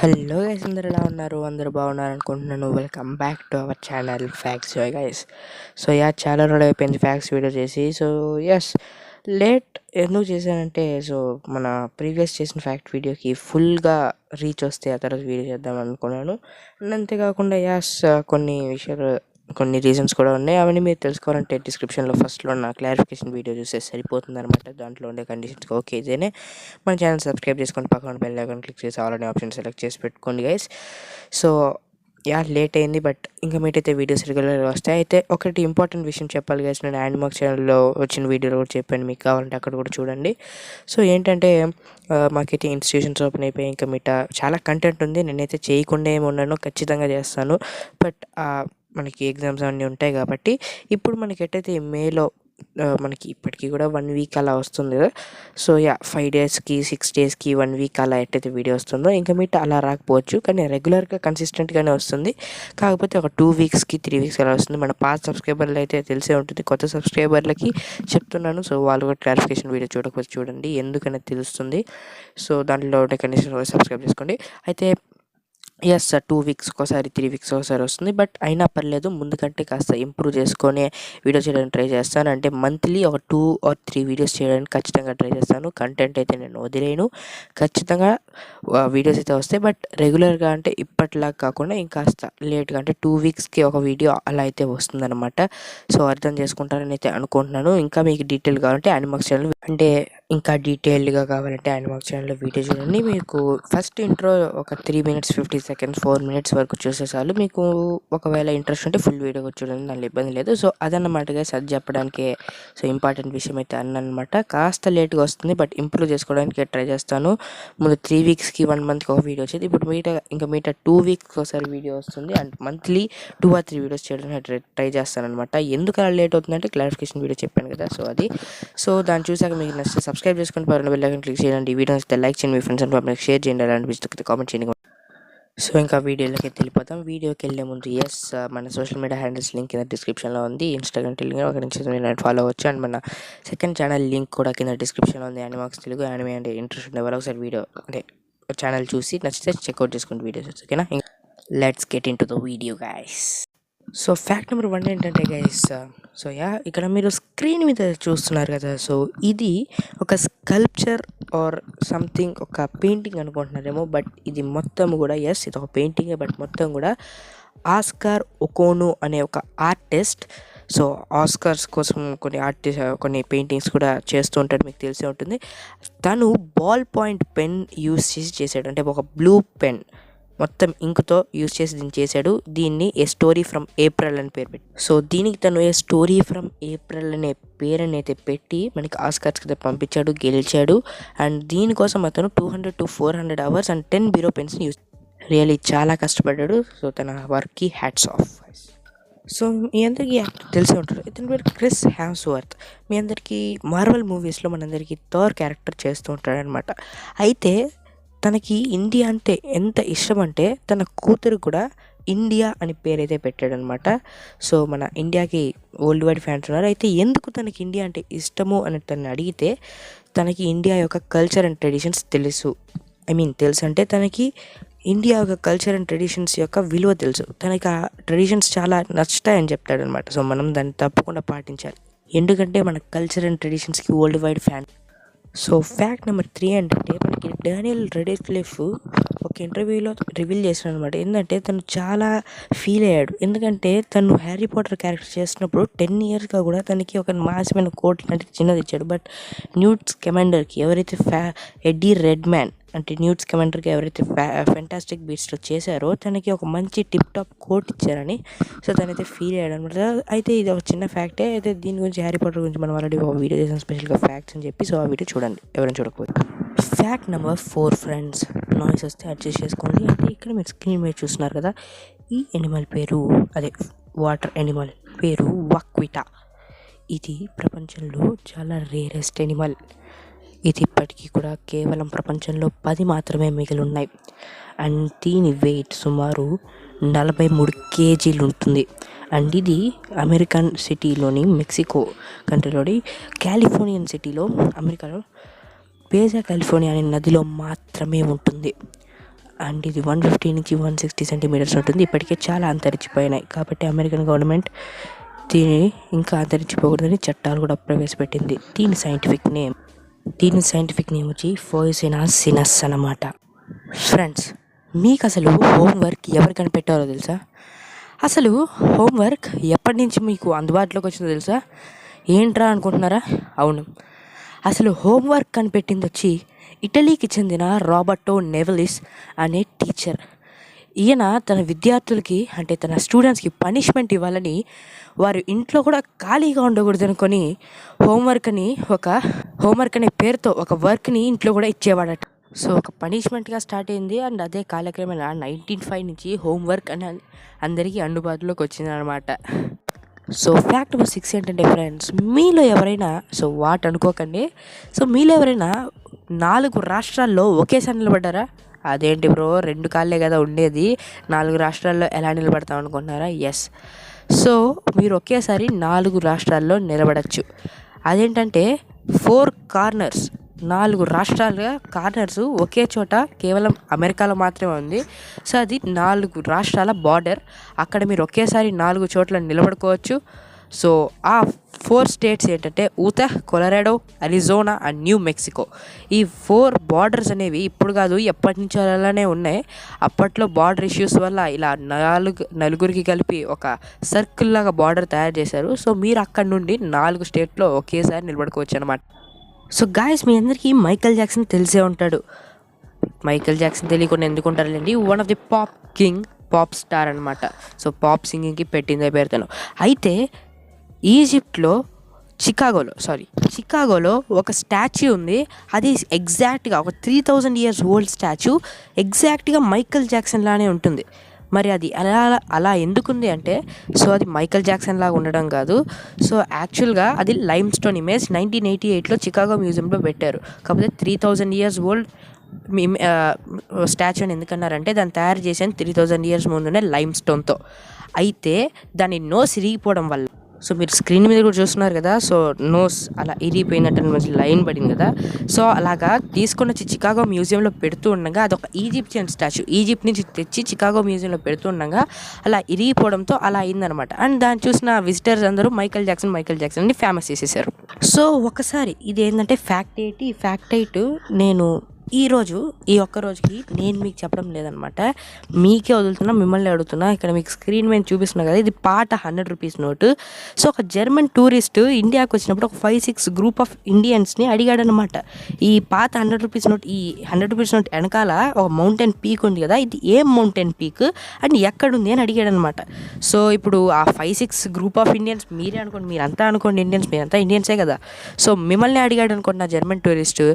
Hello guys, అందరు ఎలా ఉన్నారు? అందరూ బాగున్నారు అనుకుంటున్నాను. Welcome back to our channel facts joy guys. So చాలా రోజులు అయిపోయింది ఫ్యాక్స్ వీడియో చేసి. సో లేట్ ఎందుకు చేశానంటే, మన ప్రీవియస్ చేసిన ఫ్యాక్ట్ వీడియోకి ఫుల్గా రీచ్ వస్తే ఆ తర్వాత వీడియో చేద్దాం అనుకున్నాను. అండ్ అంతేకాకుండా కొన్ని రీజన్స్ కూడా ఉన్నాయి. అవన్నీ మీరు తెలుసుకోవాలంటే డిస్క్రిప్షన్లో ఫస్ట్లో నా క్లారిఫికేషన్ వీడియో చూస్తే సరిపోతుంది అనమాట. దాంట్లో ఉండే కండిషన్స్ ఓకే ఇదేనే. మన ఛానల్ సబ్స్క్రైబ్ చేసుకొని పక్కన బెల్ ఐకాన్ క్లిక్ చేసి ఆల్ అనే ఆప్షన్ సెలెక్ట్ చేసి పెట్టుకోండి గైస్. సో లేట్ అయింది, బట్ ఇంకా మీటైతే వీడియోస్ రెగ్యులర్గా వస్తాయి. అయితే ఒకటి ఇంపార్టెంట్ విషయం చెప్పాలి గైస్. నేను హ్యాండ్మార్క్ ఛానల్లో వచ్చిన వీడియోలో కూడా చెప్పాను, మీకు కావాలంటే అక్కడ కూడా చూడండి. సో ఏంటంటే మాకైతే ఇన్స్టిట్యూషన్స్ ఓపెన్ అయిపోయి ఇంకా చాలా కంటెంట్ ఉంది. నేనైతే చేయకుండా ఏమి ఉన్నానో ఖచ్చితంగా చేస్తాను. బట్ మనకి ఎగ్జామ్స్ అన్నీ ఉంటాయి కాబట్టి ఇప్పుడు మనకి ఎట్టయితే మేలో మనకి ఇప్పటికీ కూడా 1 వీక్ అలా వస్తుంది కదా. సో 5 డేస్కి 6 డేస్కి 1 వీక్ అలా ఎట్టయితే వీడియో వస్తుందో ఇంకా అలా రాకపోవచ్చు, కానీ రెగ్యులర్గా కన్సిస్టెంట్గానే వస్తుంది. కాకపోతే ఒక 2 వీక్స్కి 3 వీక్స్ అలా వస్తుంది. మన పాత సబ్స్క్రైబర్లు అయితే తెలిసే ఉంటుంది, కొత్త సబ్స్క్రైబర్లకి చెప్తున్నాను. సో వాళ్ళు కూడా క్లారిఫికేషన్ వీడియో చూడకపోతే చూడండి, ఎందుకనేది తెలుస్తుంది. సో దాంట్లో ఉండే కండిషన్ సబ్స్క్రైబ్ చేసుకోండి. అయితే 2 వీక్స్ ఒకసారి 3 వీక్స్ ఒకసారి వస్తుంది, బట్ అయినా పర్లేదు. ముందుకంటే కాస్త ఇంప్రూవ్ చేసుకొని వీడియో చేయడానికి ట్రై చేస్తాను. అంటే మంత్లీ ఒక 2 or 3 వీడియోస్ చేయడానికి ఖచ్చితంగా ట్రై చేస్తాను. కంటెంట్ అయితే నేను వదిలేను, ఖచ్చితంగా వీడియోస్ అయితే వస్తాయి. బట్ రెగ్యులర్గా అంటే ఇప్పటిలాగా కాకుండా ఇంకాస్త లేట్గా, అంటే 2 వీక్స్కి ఒక వీడియో అలా అయితే వస్తుందన్నమాట. సో అర్థం చేసుకుంటారని అయితే అనుకుంటున్నాను. ఇంకా మీకు డీటెయిల్ కావాలంటే హ్యాండ్మార్క్ ఛానల్, అంటే ఇంకా డీటెయిల్డ్గా కావాలంటే హ్యాండ్మార్క్ ఛానల్లో వీడియో చూడండి. మీకు ఫస్ట్ ఇంట్రో ఒక 3 minutes 50 seconds 4 minutes వరకు చూసే చాలు. మీకు ఒకవేళ ఇంట్రెస్ట్ ఉంటే ఫుల్ వీడియో చూడండి, దానిలో ఇబ్బంది లేదు. సో అదన్నమాటగా అది చెప్పడానికి ఇంపార్టెంట్ విషయం అయితే అన్నమాట. కాస్త లేట్గా వస్తుంది, బట్ ఇంప్రూవ్ చేసుకోవడానికి ట్రై చేస్తాను. ముందు 3 వీక్స్కి 1 మంత్కి ఒక వీడియో వచ్చేది, ఇప్పుడు మిగతా 2 వీక్స్కి ఒకసారి వీడియో వస్తుంది. అండ్ మంత్లీ 2 or 3 వీడియోస్ చేయడానికి ట్రై చేస్తాను అనమాట. ఎందుకు అలా లేట్ అవుతుందంటే క్లారిఫికేషన్ వీడియో చెప్పాను కదా. సో దాన్ని చూసాక మీకు నచ్చితే సబ్స్క్రైబ్ చేసుకొని పక్కన బెల్ ఐకాన్ క్లిక్ చేయండి. ఈ వీడియో నచ్చితే లైక్ చేయండి, మీ ఫ్రెండ్స్ అండ్ ఫ్యామిలీకి షేర్ చేయండి, అలాంటి విషయాలు కామెంట్ చేయండి. సో ఇంకా వీడియోలోకి వెళ్ళిపోతాం. వీడియోకి వెళ్ళే ముందు మన సోషల్ మీడియా హ్యాండిల్స్ లింక్ కింద డిస్క్రిప్షన్లో ఉంది. ఇన్స్టాగ్రామ్ లింక్ అక్కడ నుంచి నేను ఫాలో అవ్వచ్చు. అండ్ మన సెకండ్ ఛానల్ లింక్ కూడా కింద డిస్క్రిప్షన్లో ఉంది. హ్యాండ్మార్క్స్ తెలుగు. యానిమే అంటే ఇంట్రెస్ట్ ఉండే వాళ్ళు ఒకసారి వీడియో అంటే ఛానల్ చూసి నచ్చితే చెక్అవుట్ చేసుకోండి వీడియోస్, ఓకేనా? Let's get in to the video guys. So fact number 1 ఏంటంటే గైస్, ఇక్కడ మీరు స్క్రీన్ మీద చూస్తున్నారు కదా. సో ఇది ఒక స్కల్ప్చర్ ఆర్ సంథింగ్, ఒక పెయింటింగ్ అనుకుంటున్నారేమో, బట్ ఇది మొత్తం కూడా ఇది ఒక పెయింటింగే, బట్ మొత్తం కూడా ఆస్కార్ ఒకోనో అనే ఒక ఆర్టిస్ట్. సో ఆస్కార్స్ కోసం కొన్ని పెయింటింగ్స్ కూడా చేస్తూ ఉంటాడు, మీకు తెలిసే ఉంటుంది. తను బాల్ పాయింట్ పెన్ యూస్ చేసాడు, అంటే ఒక బ్లూ పెన్ మొత్తం ఇంకుతో యూజ్ చేసి దీన్ని చేశాడు. దీన్ని ఏ స్టోరీ ఫ్రమ్ ఏప్రిల్ అని పేరు పెట్టి, సో దీనికి తను ఏ స్టోరీ ఫ్రమ్ ఏప్రిల్ అనే పేరుని అయితే పెట్టి మనకి ఆస్కార్స్కి అయితే పంపించాడు, గెలిచాడు. అండ్ దీనికోసం అతను 200 to 400 hours అండ్ 10 బీరో పెన్స్ని యూజ్, రియల్లీ చాలా కష్టపడ్డాడు. సో తన వర్క్కి హ్యాట్స్ ఆఫ్. సో మీ అందరికీ యాక్టర్ తెలిసి ఉంటారు, ఇతని పేరు క్రిస్ హ్యామ్స్వర్త్. మీ అందరికీ మార్వెల్ మూవీస్లో మనందరికీ థోర్ క్యారెక్టర్ చేస్తూ ఉంటాడనమాట. అయితే తనకి ఇండియా అంటే ఎంత ఇష్టం అంటే తన కూతురు కూడా ఇండియా అని పేరైతే పెట్టాడనమాట. సో మన ఇండియాకి వరల్డ్ వైడ్ ఫ్యాన్స్ ఉన్నారు. అయితే ఎందుకు తనకి ఇండియా అంటే ఇష్టము అని తనని అడిగితే, తనకి ఇండియా యొక్క కల్చర్ అండ్ ట్రెడిషన్స్ తెలుసు అంటే తనకి ఇండియా యొక్క కల్చర్ అండ్ ట్రెడిషన్స్ యొక్క విలువ తెలుసు. తనకి ఆ ట్రెడిషన్స్ చాలా నచ్చుతాయని చెప్తాడనమాట. సో మనం దాన్ని తప్పకుండా పాటించాలి, ఎందుకంటే మన కల్చర్ అండ్ ట్రెడిషన్స్కి world wide fan. So fact number 3 ఏంటంటే, మనకి డానియల్ రాడ్క్లిఫ్ ఒక ఇంటర్వ్యూలో రివీల్ చేశాడు అనమాట. ఏంటంటే తను చాలా ఫీల్ అయ్యాడు, ఎందుకంటే తను హ్యారీ పాటర్ క్యారెక్టర్ చేస్తున్నప్పుడు 10 yearsగా కూడా తనకి ఒక మాసమైన కోట్ లాంటి చిన్నది ఇచ్చాడు. బట్ న్యూట్ స్కామండర్కి ఎవరైతే ఎడ్డీ రెడ్మ్యాన్ అంటే న్యూట్ స్కామండర్కి ఎవరైతే ఫెంటాస్టిక్ బీట్స్లో చేశారో తనకి ఒక మంచి టిప్ టాప్ కోట్ ఇచ్చారని సో తనైతే ఫీల్ అయ్యాడు అనమాట. అయితే ఇది ఒక చిన్న ఫ్యాక్టే. అయితే దీని గురించి హ్యారీ పాటర్ గురించి మనం ఆల్రెడీ ఒక వీడియో చేసాం, స్పెషల్గా ఫ్యాక్ట్స్ అని చెప్పి. సో ఆ వీడియో చూడండి ఎవరైనా చూడకపోతే. ఫ్యాక్ట్ నెంబర్ 4 ఫ్రెండ్స్, నాయిస్ వస్తే అడ్జస్ట్ చేసుకోండి. అంటే ఇక్కడ మీరు స్క్రీన్ మీద చూస్తున్నారు కదా, ఈ ఎనిమల్ పేరు, అదే వాటర్ ఎనిమల్ పేరు వాక్విటా. ఇది ప్రపంచంలో చాలా రేరెస్ట్ ఎనిమల్. ఇది ఇప్పటికీ కూడా కేవలం ప్రపంచంలో 10 మాత్రమే మిగిలి ఉన్నాయి. అండ్ దీని వెయిట్ సుమారు 43 kgs ఉంటుంది. అండ్ ఇది అమెరికన్ సిటీలోని మెక్సికో కంట్రీలోని కాలిఫోర్నియన్ సిటీలో అమెరికాలో బేజా కాలిఫోర్నియా అనే నదిలో మాత్రమే ఉంటుంది. అండ్ ఇది 150 నుంచి 160 సెంటీమీటర్స్ ఉంటుంది. ఇప్పటికే చాలా అంతరించిపోయినాయి కాబట్టి అమెరికన్ గవర్నమెంట్ దీన్ని ఇంకా అంతరించిపోకూడదని చట్టాలు కూడా ప్రవేశపెట్టింది. దీని సైంటిఫిక్ నేమ్ వచ్చి ఫోయిసినా సినస్ అన్నమాట. ఫ్రెండ్స్, మీకు అసలు హోంవర్క్ ఎవరు కనిపెట్టారో తెలుసా? అసలు హోంవర్క్ ఎప్పటి నుంచి మీకు అందుబాటులోకి వచ్చిందో తెలుసా? ఏంట్రా అనుకుంటున్నారా? అవును, అసలు హోంవర్క్ కనిపెట్టింది వచ్చి ఇటలీకి చెందిన రాబర్టో నెవలిస్ అనే టీచర్. ఈయన తన విద్యార్థులకి అంటే తన స్టూడెంట్స్కి పనిష్మెంట్ ఇవ్వాలని వారు ఇంట్లో కూడా ఖాళీగా ఉండకూడదు అనుకొని హోంవర్క్ అనే పేరుతో ఒక వర్క్ని ఇంట్లో కూడా ఇచ్చేవాడట. సో ఒక పనిష్మెంట్గా స్టార్ట్ అయింది. అండ్ అదే కాలక్రమేణా 1905 నుంచి హోంవర్క్ అని అందరికీ అందుబాటులోకి వచ్చింది అనమాట. సో ఫ్యాక్ట్ నెంబర్ 6 ఏంటంటే ఫ్రెండ్స్, మీలో ఎవరైనా అనుకోకండి. సో మీలో ఎవరైనా 4 రాష్ట్రాల్లో ఒకేసారి నిలబడ్డారా? అదేంటి బ్రో, 2 కాళ్ళే కదా ఉండేది, 4 రాష్ట్రాల్లో ఎలా నిలబడతాం అనుకుంటున్నారా? ఎస్, సో మీరు ఒకేసారి 4 రాష్ట్రాల్లో నిలబడచ్చు. అదేంటంటే 4 కార్నర్స్, 4 రాష్ట్రాలుగా కార్నర్స్ ఒకే చోట కేవలం అమెరికాలో మాత్రమే ఉంది. సో అది 4 రాష్ట్రాల బార్డర్. అక్కడ మీరు ఒకేసారి 4 చోట్ల నిలబడుకోవచ్చు. సో ఆ 4 స్టేట్స్ ఏంటంటే Utah, Colorado, Arizona and New Mexico. ఈ 4 బార్డర్స్ అనేవి ఇప్పుడు కాదు, ఎప్పటి నుంచో అలానే ఉన్నాయి. అప్పట్లో బార్డర్ ఇష్యూస్ వల్ల ఇలా నలుగురికి కలిపి ఒక సర్కిల్ లాగా బార్డర్ తయారు చేశారు. సో మీరు అక్కడ నుండి 4 స్టేట్లో ఒకేసారి నిలబడుకోవచ్చు అనమాట. సో గాయస్, మీ అందరికీ మైకేల్ జాక్సన్ తెలిసే ఉంటాడు. మైకేల్ జాక్సన్ తెలియకుండా ఎందుకు ఉంటారండి? One of the pop star అనమాట. సో పాప్ సింగింగ్కి పెట్టిందే పేరుతాను. అయితే ఈజిప్ట్లో చికాగోలో ఒక స్టాచ్యూ ఉంది. అది ఎగ్జాక్ట్గా ఒక 3000 years ఓల్డ్ స్టాచ్యూ, ఎగ్జాక్ట్గా మైకేల్ జాక్సన్ లానే ఉంటుంది. మరి అది అలా ఎందుకుంది అంటే, సో అది మైకేల్ జాక్సన్ లాగా ఉండడం కాదు. సో యాక్చువల్గా అది లైమ్ స్టోన్ ఇమేజ్ 1988లో చికాగో మ్యూజియంలో పెట్టారు. కాకపోతే 3000 years ఓల్డ్ స్టాచ్యూ అని ఎందుకన్నారంటే దాన్ని తయారు చేసాను 3000 years ముందునే లైమ్ స్టోన్తో. అయితే దాని నోస్ ఇరిగిపోవడం వల్ల, సో మీరు స్క్రీన్ మీద కూడా చూస్తున్నారు కదా, సో నోస్ అలా ఇరిగిపోయినట్టు మంచి లైన్ పడింది కదా. సో అలాగా తీసుకొని వచ్చి చికాగో మ్యూజియంలో పెడుతూ ఉండగా, అదొక ఈజిప్షియన్ స్టాచ్యూ, ఈజిప్ట్ నుంచి తెచ్చి చికాగో మ్యూజియంలో పెడుతూ ఉండగా అలా ఇరిగిపోవడంతో అలా అయిందనమాట. అండ్ దాన్ని చూసిన విజిటర్స్ అందరూ మైకేల్ జాక్సన్ అని ఫేమస్ చేసేసారు. సో ఒకసారి ఇది ఏంటంటే ఫ్యాక్ట్ 8 నేను ఈ ఒక్క రోజుకి నేను మీకు చెప్పడం లేదనమాట, మీకే వదులుతున్నా, మిమ్మల్ని అడుగుతున్నా. ఇక్కడ మీకు స్క్రీన్ మీద చూపిస్తున్నా కదా, ఇది పాత 100 రూపీస్ నోటు. సో ఒక జర్మన్ టూరిస్ట్ ఇండియాకి వచ్చినప్పుడు ఒక 5-6 గ్రూప్ ఆఫ్ ఇండియన్స్ని అడిగాడనమాట, ఈ పాత 100 రూపీస్ నోట్, ఈ 100 రూపీస్ నోట్ వెనకాల ఒక మౌంటైన్ పీక్ ఉంది కదా, ఇది ఏం మౌంటైన్ పీక్ అండ్ ఎక్కడుంది అని అడిగాడనమాట. సో ఇప్పుడు ఆ 5-6 గ్రూప్ ఆఫ్ ఇండియన్స్, మీరంతా అనుకోండి ఇండియన్స్, మీరంతా ఇండియన్సే కదా. సో మిమ్మల్ని అడిగాడు అనుకోండి నా జర్మన్ టూరిస్ట్.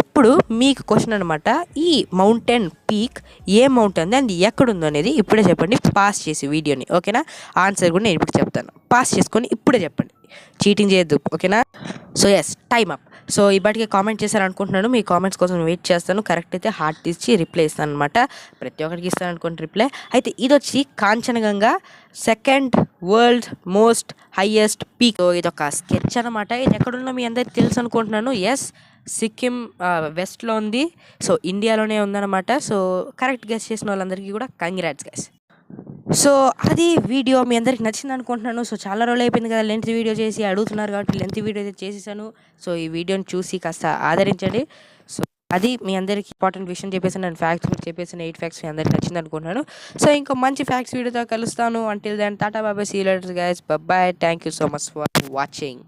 ఇప్పుడు మీకు క్వశ్చన్ అనమాట, ఈ mountain peak A mountain and ఎక్కడుందో అనేది ఇప్పుడే చెప్పండి, పాస్ చేసి వీడియోని. ఓకేనా? ఆన్సర్ కూడా నేను ఇప్పుడు చెప్తాను, పాస్ చేసుకొని ఇప్పుడే చెప్పండి, చీటింగ్ చేయొద్దు. ఓకేనా? So yes, time up. So ఇప్పటికే కామెంట్ చేశారనుకుంటున్నాను, మీ కామెంట్స్ కోసం వెయిట్ చేస్తాను. కరెక్ట్ అయితే హార్ట్ ఇచ్చి రిప్లై ఇస్తాను అనమాట, ప్రతి ఒక్కరికి ఇస్తాను అనుకోండి రిప్లై. అయితే ఇది వచ్చి Kanchenjunga second world most highest peak. ఇది ఒక స్కెచ్ అనమాట. ఇది ఎక్కడున్నా మీ అందరికి తెలుసు అనుకుంటున్నాను. ఎస్, సిక్కిం వెస్ట్లో ఉంది. సో ఇండియాలోనే ఉందన్నమాట. సో కరెక్ట్ గెస్ చేసిన వాళ్ళందరికీ కూడా కంగ్రాట్స్ గైస్. సో అది వీడియో మీ అందరికి నచ్చింది అనుకుంటున్నాను. సో చాలా రోజులు అయిపోయింది కదా లెంత్ వీడియో చేసి, అడుగుతున్నారు కాబట్టి లెంత్ వీడియో అయితే చేసేసాను. సో ఈ వీడియోని చూసి కాస్త ఆదరించండి. సో అది మీ అందరికి ఇంపార్టెంట్ విషయం చెప్పేసి, నేను ఫ్యాక్ట్స్ కూడా చెప్పేసిన 8 ఫ్యాక్ట్స్ మీ అందరికి నచ్చింది అనుకుంటున్నాను. సో ఇంకో మంచి ఫ్యాక్ట్స్ వీడియోతో కలుస్తాను. Until then tata bye, see you later guys, bye bye, thank you so much for watching.